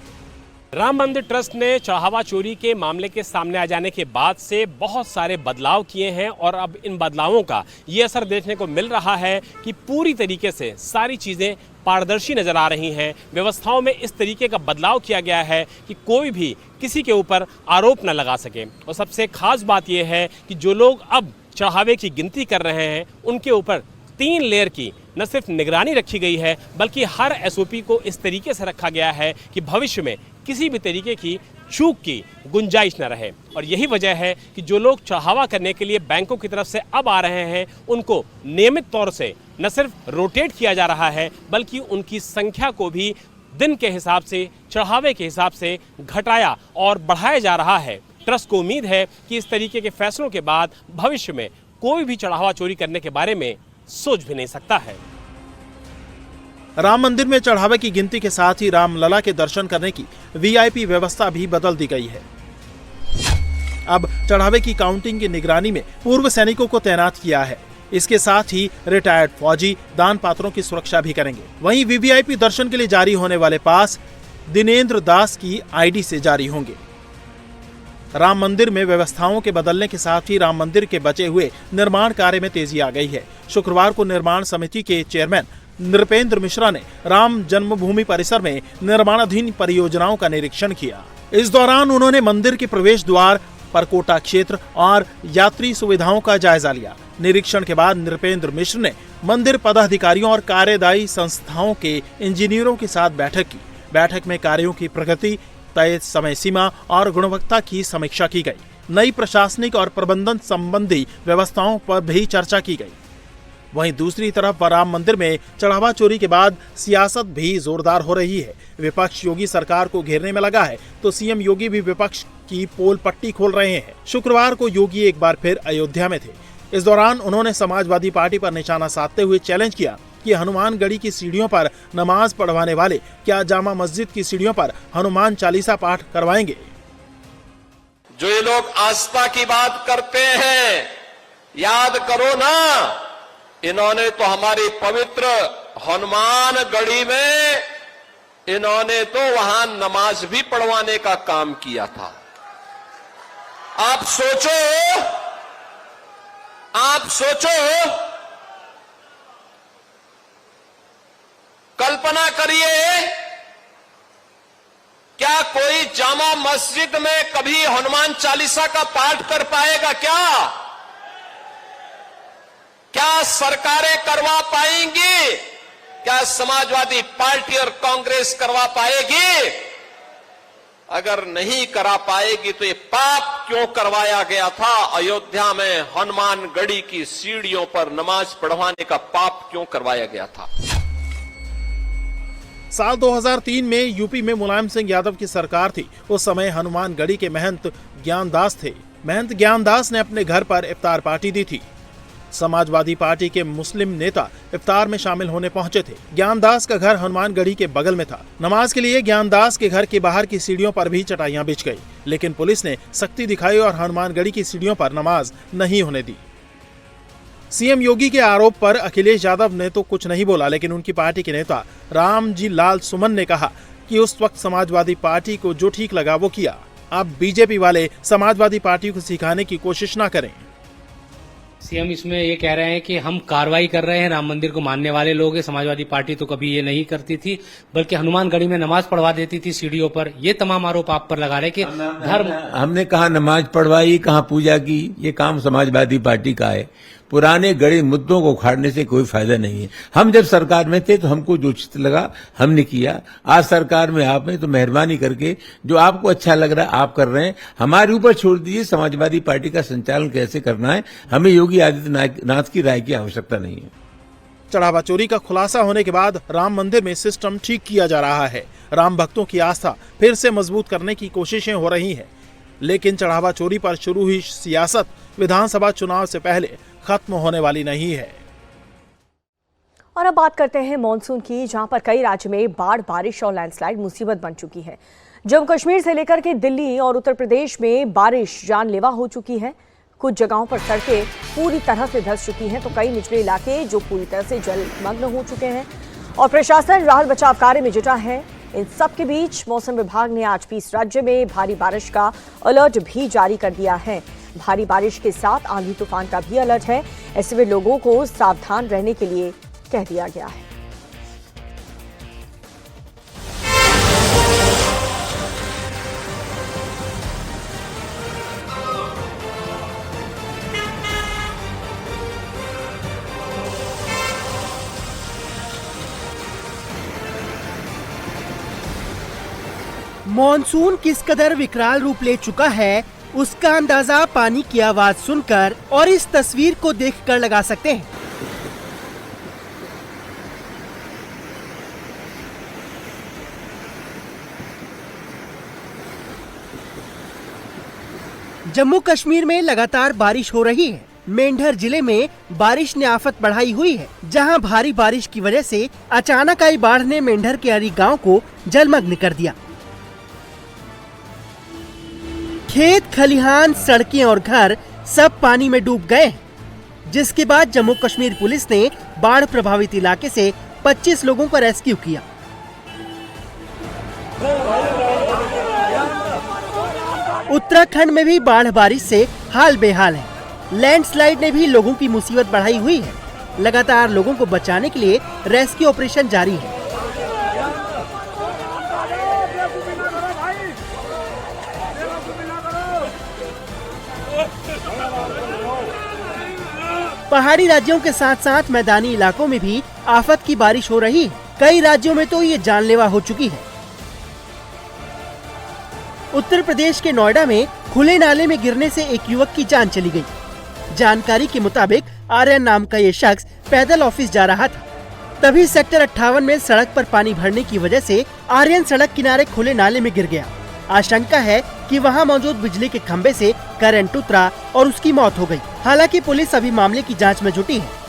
राम मंदिर ट्रस्ट ने चढ़ावा चोरी के मामले के सामने आ जाने के बाद से बहुत सारे बदलाव किए हैं और अब इन बदलावों का ये असर देखने को मिल रहा है कि पूरी तरीके से सारी चीज़ें पारदर्शी नजर आ रही हैं। व्यवस्थाओं में इस तरीके का बदलाव किया गया है कि कोई भी किसी के ऊपर आरोप न लगा सके। और सबसे खास बात यह है कि जो लोग अब चढ़ावे की गिनती कर रहे हैं उनके ऊपर 3 लेयर की न सिर्फ निगरानी रखी गई है, बल्कि हर SOP को इस तरीके से रखा गया है कि भविष्य में किसी भी तरीके की चूक की गुंजाइश न रहे। और यही वजह है कि जो लोग चढ़ावा करने के लिए बैंकों की तरफ से अब आ रहे हैं उनको नियमित तौर से न सिर्फ रोटेट किया जा रहा है, बल्कि उनकी संख्या को भी दिन के हिसाब से, चढ़ावे के हिसाब से घटाया और बढ़ाया जा रहा है। ट्रस्ट को उम्मीद है कि इस तरीके के फैसलों के बाद भविष्य में कोई भी चढ़ावा चोरी करने के बारे में सोच भी नहीं सकता है। राम मंदिर में चढ़ावे की गिनती के साथ ही रामलला के दर्शन करने की VIP व्यवस्था भी बदल दी गई है। अब चढ़ावे की काउंटिंग की निगरानी में पूर्व सैनिकों को तैनात किया है। इसके साथ ही रिटायर्ड फौजी दान पात्रों की सुरक्षा भी करेंगे। वहीं VVIP दर्शन के लिए जारी होने वाले पास दिनेंद्र दास की ID से जारी होंगे। राम मंदिर में व्यवस्थाओं के बदलने के साथ ही राम मंदिर के बचे हुए निर्माण कार्य में तेजी आ गई है। शुक्रवार को निर्माण समिति के चेयरमैन नृपेंद्र मिश्रा ने राम जन्मभूमि परिसर में निर्माणाधीन परियोजनाओं का निरीक्षण किया। इस दौरान उन्होंने मंदिर के प्रवेश द्वार, परकोटा क्षेत्र और यात्री सुविधाओं का जायजा लिया। निरीक्षण के बाद नृपेंद्र मिश्र ने मंदिर पदाधिकारियों और कार्यदायी संस्थाओं के इंजीनियरों के साथ बैठक की। बैठक में कार्यों की प्रगति, तय समय सीमा और गुणवत्ता की समीक्षा की गई। नई प्रशासनिक और प्रबंधन संबंधी व्यवस्थाओं पर भी चर्चा की गई। वहीं दूसरी तरफ राम मंदिर में चढ़ावा चोरी के बाद सियासत भी जोरदार हो रही है। विपक्ष योगी सरकार को घेरने में लगा है तो CM योगी भी विपक्ष की पोल पट्टी खोल रहे हैं। शुक्रवार को योगी एक बार फिर अयोध्या में थे। इस दौरान उन्होंने समाजवादी पार्टी पर निशाना साधते हुए चैलेंज किया कि हनुमानगढ़ी की सीढ़ियों पर नमाज पढ़वाने वाले क्या जामा मस्जिद की सीढ़ियों पर हनुमान चालीसा पाठ करवाएंगे। जो ये लोग आस्था की बात करते हैं, याद करो ना, इन्होंने तो हमारी पवित्र हनुमानगढ़ी में इन्होंने तो वहां नमाज भी पढ़वाने का काम किया था। आप सोचो, कल्पना करिए, क्या कोई जामा मस्जिद में कभी हनुमान चालीसा का पाठ कर पाएगा? क्या सरकारें करवा पाएंगी? क्या समाजवादी पार्टी और कांग्रेस करवा पाएगी? अगर नहीं करा पाएगी तो ये पाप क्यों करवाया गया था? अयोध्या में हनुमानगढ़ी की सीढ़ियों पर नमाज पढ़वाने का पाप क्यों करवाया गया था? साल 2003 में यूपी में मुलायम सिंह यादव की सरकार थी। उस समय हनुमानगढ़ी के महंत ज्ञानदास थे। महंत ज्ञानदास ने अपने घर पर इफ्तार पार्टी दी थी। समाजवादी पार्टी के मुस्लिम नेता इफ्तार में शामिल होने पहुंचे थे। ज्ञानदास का घर हनुमानगढ़ी के बगल में था। नमाज के लिए ज्ञानदास के घर के बाहर की सीढ़ियों पर भी चटाइयां बिछ गई, लेकिन पुलिस ने सख्ती दिखाई और हनुमानगढ़ी की सीढ़ियों पर नमाज नहीं होने दी। CM योगी के आरोप पर अखिलेश यादव ने तो कुछ नहीं बोला, लेकिन उनकी पार्टी के नेता रामजी लाल सुमन ने कहा कि उस वक्त समाजवादी पार्टी को जो ठीक लगा वो किया। अब बीजेपी वाले समाजवादी पार्टी को सिखाने की कोशिश न करें। सीएम इसमें ये कह रहे हैं कि हम कार्रवाई कर रहे हैं, राम मंदिर को मानने वाले लोग हैं। समाजवादी पार्टी तो कभी ये नहीं करती थी, बल्कि हनुमानगढ़ी में नमाज पढ़वा देती थी सीढ़ियों पर। ये तमाम आरोप आप पर लगा रहे कि धर्म, हमने कहा नमाज पढ़वाई, कहाँ पूजा की, ये काम समाजवादी पार्टी का है। पुराने गड़े मुद्दों को उखाड़ने से कोई फायदा नहीं है। हम जब सरकार में थे तो हमको जो उचित लगा हमने किया। आज सरकार में आप हैं तो मेहरबानी करके जो आपको अच्छा लग रहा है आप कर रहे हैं, हमारे ऊपर छोड़ दीजिए समाजवादी पार्टी का संचालन कैसे करना है। हमें योगी आदित्यनाथ की राय की आवश्यकता नहीं है। चढ़ावा चोरी का खुलासा होने के बाद राम मंदिर में सिस्टम ठीक किया जा रहा है। राम भक्तों की आस्था फिर से मजबूत करने की कोशिशें हो रही हैं, लेकिन चढ़ावा चोरी पर शुरू हुई सियासत विधानसभा चुनाव से पहले खत्म होने वाली नहीं है। और अब बात करते हैं मॉनसून की, जहां पर कई राज्य में बाढ़, बारिश और लैंडस्लाइड मुसीबत बन चुकी है। जम्मू कश्मीर से लेकर के दिल्ली और उत्तर प्रदेश में बारिश जानलेवा हो चुकी है। कुछ जगहों पर सड़कें पूरी तरह से धंस चुकी हैं, तो कई निचले इलाके जो पूरी तरह से जलमग्न हो चुके हैं और प्रशासन राहत बचाव कार्य में जुटा है। इन सब के बीच मौसम विभाग ने आज भी इस राज्य में भारी बारिश का अलर्ट भी जारी कर दिया है। भारी बारिश के साथ आंधी तूफान का भी अलर्ट है। ऐसे में लोगों को सावधान रहने के लिए कह दिया गया है। मॉनसून किस कदर विकराल रूप ले चुका है, उसका अंदाजा पानी की आवाज सुनकर और इस तस्वीर को देखकर लगा सकते हैं। जम्मू कश्मीर में लगातार बारिश हो रही है। मेंढर जिले में बारिश ने आफत बढ़ाई हुई है, जहां भारी बारिश की वजह से अचानक आई बाढ़ ने मेंढर के अरी गांव को जलमग्न कर दिया। खेत, खलिहान, सड़कें और घर सब पानी में डूब गए, जिसके बाद जम्मू कश्मीर पुलिस ने बाढ़ प्रभावित इलाके से 25 लोगों को रेस्क्यू किया। उत्तराखंड में भी बाढ़ बारिश से हाल बेहाल है। लैंडस्लाइड ने भी लोगों की मुसीबत बढ़ाई हुई है। लगातार लोगों को बचाने के लिए रेस्क्यू ऑपरेशन जारी है। पहाड़ी राज्यों के साथ साथ मैदानी इलाकों में भी आफत की बारिश हो रही है। कई राज्यों में तो ये जानलेवा हो चुकी है। उत्तर प्रदेश के नोएडा में खुले नाले में गिरने से एक युवक की जान चली गई। जानकारी के मुताबिक आर्यन नाम का ये शख्स पैदल ऑफिस जा रहा था, तभी सेक्टर 58 में सड़क पर पानी भरने की वजह से आर्यन सड़क किनारे खुले नाले में गिर गया। आशंका है कि वहां मौजूद बिजली के खंभे से करंट उतरा और उसकी मौत हो गई। हालांकि पुलिस अभी मामले की जांच में जुटी है।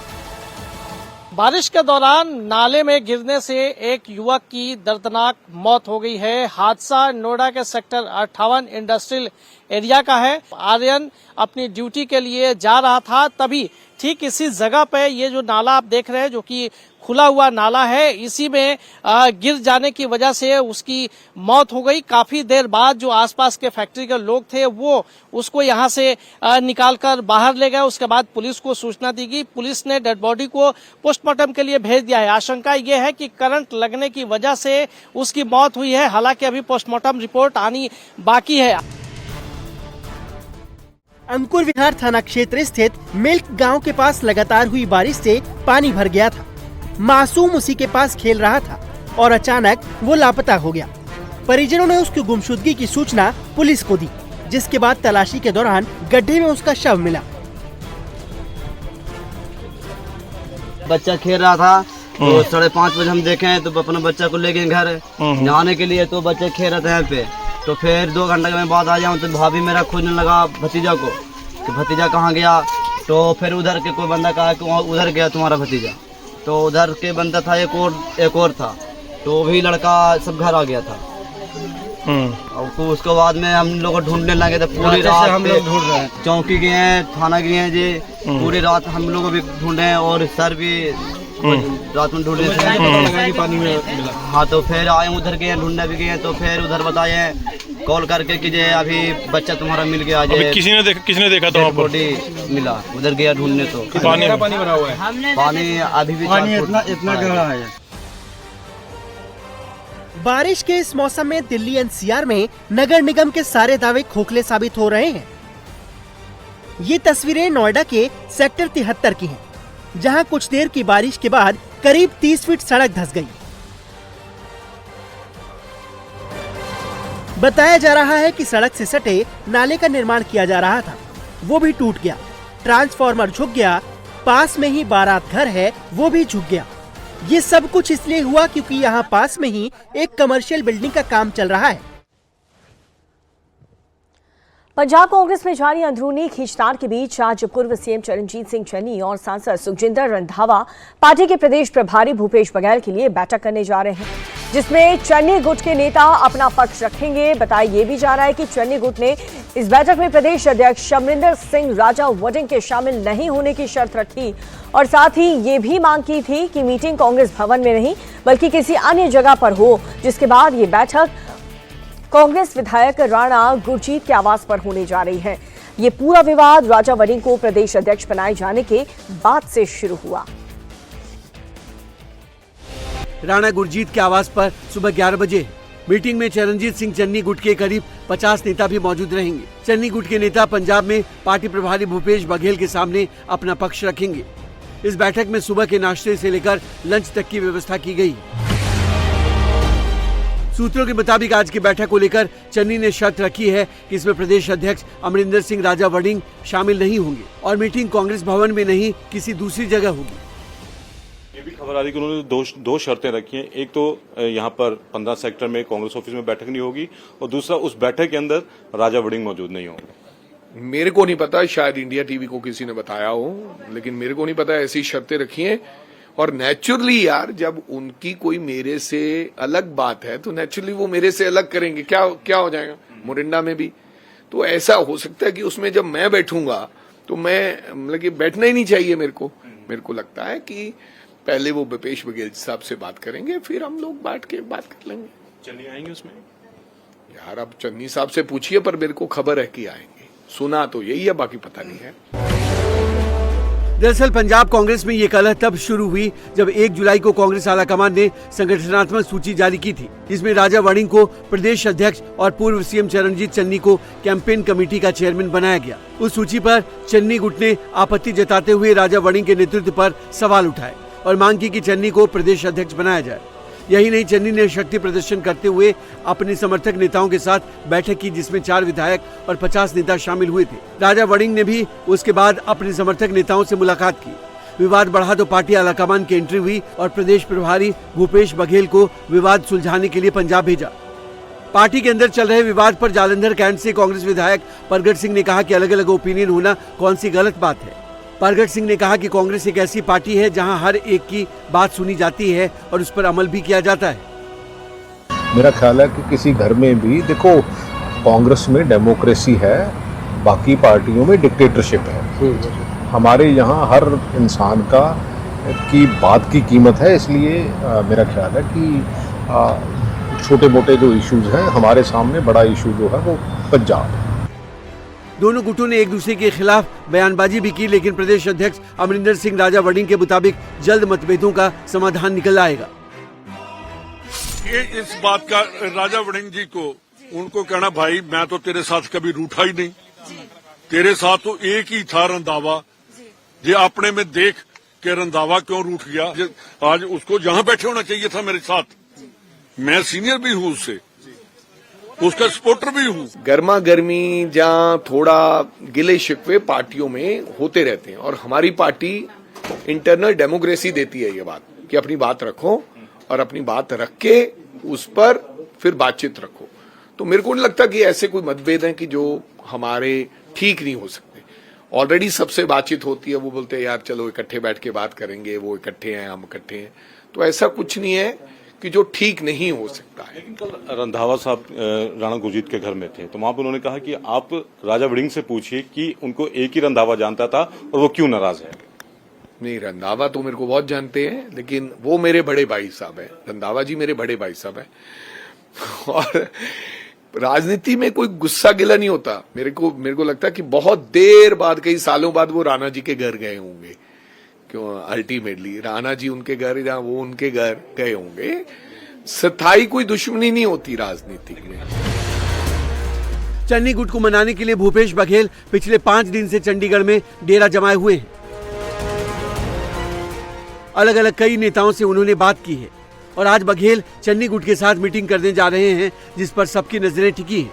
बारिश के दौरान नाले में गिरने से एक युवक की दर्दनाक मौत हो गई है। हादसा नोएडा के सेक्टर 58 इंडस्ट्रियल एरिया का है। आर्यन अपनी ड्यूटी के लिए जा रहा था, तभी ठीक इसी जगह पे ये जो नाला आप देख रहे हैं, जो कि खुला हुआ नाला है, इसी में गिर जाने की वजह से उसकी मौत हो गई। काफी देर बाद जो आसपास के फैक्ट्री के लोग थे वो उसको यहां से निकालकर बाहर ले गए। उसके बाद पुलिस को सूचना दी गई। पुलिस ने डेड बॉडी को पोस्टमार्टम के लिए भेज दिया है। आशंका ये है कि करंट लगने की वजह से उसकी मौत हुई है। हालांकि अभी पोस्टमार्टम रिपोर्ट आनी बाकी है। अंकुर विहार थाना क्षेत्र स्थित मिल्क गांव के पास लगातार हुई बारिश से पानी भर गया था। मासूम उसी के पास खेल रहा था और अचानक वो लापता हो गया। परिजनों ने उसकी गुमशुदगी की सूचना पुलिस को दी, जिसके बाद तलाशी के दौरान गड्ढे में उसका शव मिला। बच्चा खेल रहा था तो 5:30 बजे हम देखे तो अपने बच्चा को ले गए घर नहाने के लिए। तो बच्चे खेल रहे थे यहाँ पे, तो फिर 2 घंटे के बाद आ जाऊँ तो भाभी मेरा खोजने लगा भतीजा को कि भतीजा कहाँ गया। तो फिर उधर के कोई बंदा कहा कि उधर गया तुम्हारा भतीजा। तो उधर के बंदा था एक और था, तो वही लड़का सब घर आ गया था। और तो उसके बाद में हम लोग ढूंढने लगे थे। पूरी रात हम लोग ढूंढ रहे हैं, चौकी गए हैं, थाना गए हैं जी। पूरी रात हम लोग भी ढूंढे हैं और सर भी रात में ढूंढे थे। पानी में मिला। हाँ, तो फिर आए उधर गए ढूंढने भी गए, तो फिर उधर बताए कॉल करके कि जे अभी बच्चा तुम्हारा मिल गया, किसने देखा था? बॉडी मिला, उधर गया ढूंढने तो पानी भरा हुआ है, पानी अभी भी इतना गहरा है। बारिश के इस मौसम में दिल्ली एनसीआर में नगर निगम के सारे दावे खोखले साबित हो रहे हैं। ये तस्वीरें नोएडा के सेक्टर 73 की हैं, जहां कुछ देर की बारिश के बाद करीब 30 फीट सड़क धंस गई। बताया जा रहा है कि सड़क से सटे नाले का निर्माण किया जा रहा था, वो भी टूट गया। ट्रांसफार्मर झुक गया, पास में ही बारात घर है, वो भी झुक गया। ये सब कुछ इसलिए हुआ क्योंकि यहाँ पास में ही एक कमर्शियल बिल्डिंग का काम चल रहा है। पंजाब कांग्रेस में जारी अंदरूनी खींचतान के बीच आज पूर्व सीएम चरणजीत सिंह चन्नी और सांसद सुखजिंदर रंधावा पार्टी के प्रदेश प्रभारी भूपेश बघेल के लिए बैठक करने जा रहे हैं, जिसमें चन्नी गुट के नेता अपना पक्ष रखेंगे। बताया ये भी जा रहा है कि चन्नी गुट ने इस बैठक में प्रदेश अध्यक्ष अमरिंदर सिंह राजा वडिंग के शामिल नहीं होने की शर्त रखी और साथ ही ये भी मांग की थी कि मीटिंग कांग्रेस भवन में नहीं बल्कि किसी अन्य जगह पर हो, जिसके बाद ये बैठक कांग्रेस विधायक राणा गुरजीत के आवास पर होने जा रही है। ये पूरा विवाद राजा वडिंग को प्रदेश अध्यक्ष बनाए जाने के बाद से शुरू हुआ। राणा गुरजीत के आवास पर सुबह 11 बजे मीटिंग में चरणजीत सिंह चन्नी गुट के करीब 50 नेता भी मौजूद रहेंगे। चन्नी गुट के नेता पंजाब में पार्टी प्रभारी भूपेश बघेल के सामने अपना पक्ष रखेंगे। इस बैठक में सुबह के नाश्ते से लेकर लंच तक की व्यवस्था की गई। सूत्रों के मुताबिक आज की बैठक को लेकर चन्नी ने शर्त रखी है कि इसमें प्रदेश अध्यक्ष अमरिंदर सिंह राजा वडिंग शामिल नहीं होंगे और मीटिंग कांग्रेस भवन में नहीं किसी दूसरी जगह होगी। ये भी खबर आ रही है कि उन्होंने दो शर्तें रखी हैं। एक तो यहाँ पर 15 सेक्टर में कांग्रेस ऑफिस में बैठक नहीं होगी और दूसरा उस बैठक के अंदर राजा वडिंग मौजूद नहीं होंगे। मेरे को नहीं पता, शायद इंडिया टीवी को किसी ने बताया हो, लेकिन मेरे को नहीं पता ऐसी शर्तें रखी हैं। और नेचुरली यार, जब उनकी कोई मेरे से अलग बात है तो नेचुरली वो मेरे से अलग करेंगे। क्या हो जाएगा मोरिंडा में भी तो ऐसा हो सकता है कि उसमें जब मैं बैठूंगा तो मैं मतलब कि बैठना ही नहीं चाहिए। मेरे को लगता है कि पहले वो भूपेश बघेल साहब से बात करेंगे, फिर हम लोग बैठ के बात कर लेंगे। चन्नी आएंगे उसमें? यार अब चन्नी साहब से पूछिए, पर मेरे को खबर है कि आएंगे। सुना तो यही है, बाकी पता नहीं है। दरअसल पंजाब कांग्रेस में ये कलह तब शुरू हुई जब 1 जुलाई को कांग्रेस आलाकमान ने संगठनात्मक सूची जारी की थी, जिसमें राजा वडिंग को प्रदेश अध्यक्ष और पूर्व सीएम चरणजीत चन्नी को कैंपेन कमेटी का चेयरमैन बनाया गया। उस सूची पर चन्नी गुट ने आपत्ति जताते हुए राजा वडिंग के नेतृत्व पर सवाल उठाए और मांग की कि चन्नी को प्रदेश अध्यक्ष बनाया जाए। यही नहीं, चन्नी ने शक्ति प्रदर्शन करते हुए अपने समर्थक नेताओं के साथ बैठक की, जिसमें 4 विधायक और 50 नेता शामिल हुए थे। राजा वडिंग ने भी उसके बाद अपने समर्थक नेताओं से मुलाकात की। विवाद बढ़ा तो पार्टी आलाकमान की एंट्री हुई और प्रदेश प्रभारी भूपेश बघेल को विवाद सुलझाने के लिए पंजाब भेजा। पार्टी के अंदर चल रहे विवाद पर जालंधर कैंट से कांग्रेस विधायक परगट सिंह ने कहा कि अलग अलग ओपिनियन होना कौन सी गलत बात है। परगट सिंह ने कहा कि कांग्रेस एक ऐसी पार्टी है जहां हर एक की बात सुनी जाती है और उस पर अमल भी किया जाता है। मेरा ख्याल है कि किसी घर में भी देखो, कांग्रेस में डेमोक्रेसी है, बाकी पार्टियों में डिक्टेटरशिप है। हमारे यहाँ हर इंसान की बात की कीमत है, इसलिए मेरा ख्याल है कि छोटे मोटे जो इश्यूज हैं, हमारे सामने बड़ा इशू जो है वो पंजाब। दोनों गुटों ने एक दूसरे के खिलाफ बयानबाजी भी की, लेकिन प्रदेश अध्यक्ष अमरिंदर सिंह राजा वडिंग के मुताबिक जल्द मतभेदों का समाधान निकल आएगा। ये इस बात का राजा वडिंग जी को उनको कहना, भाई मैं तो तेरे साथ कभी रूठा ही नहीं, तेरे साथ तो एक ही था रंधावा, ये अपने में देख के रंधावा क्यों रूठ गया। आज उसको जहां बैठे होना चाहिए था मेरे साथ, मैं सीनियर भी हूं उससे, उसका सपोर्टर भी हूँ। गर्मा गर्मी जहाँ थोड़ा गिले शिकवे पार्टियों में होते रहते हैं, और हमारी पार्टी इंटरनल डेमोक्रेसी देती है ये बात कि अपनी बात रखो और अपनी बात रख के उस पर फिर बातचीत रखो। तो मेरे को नहीं लगता कि ऐसे कोई मतभेद हैं कि जो हमारे ठीक नहीं हो सकते। ऑलरेडी सबसे बातचीत होती है, वो बोलते हैं यार चलो इकट्ठे बैठ के बात करेंगे, वो इकट्ठे हैं हम इकट्ठे हैं, तो ऐसा कुछ नहीं है कि जो ठीक नहीं हो सकता है। लेकिन कल रंधावा साहब राणा गुरजीत के घर में थे, तो वहां पर उन्होंने कहा कि आप राजा वडिंग से पूछिए कि उनको एक ही रंधावा जानता था और वो क्यों नाराज है। नहीं, रंधावा तो मेरे को बहुत जानते हैं, लेकिन वो मेरे बड़े भाई साहब हैं। रंधावा जी मेरे बड़े भाई साहब हैं और राजनीति में कोई गुस्सा गिला नहीं होता। मेरे को लगता है कि बहुत देर बाद, कई सालों बाद वो राणा जी के घर गए होंगे, क्यों अल्टीमेटली राणा जी उनके घर या वो उनके घर गए होंगे। स्थायी कोई दुश्मनी नहीं होती राजनीति में। चन्नी गुट को मनाने के लिए भूपेश बघेल पिछले 5 दिन से चंडीगढ़ में डेरा जमाए हुए हैं। अलग अलग कई नेताओं से उन्होंने बात की है और आज बघेल चन्नी गुट के साथ मीटिंग करने जा रहे हैं, जिस पर सबकी नजरें टिकी हैं।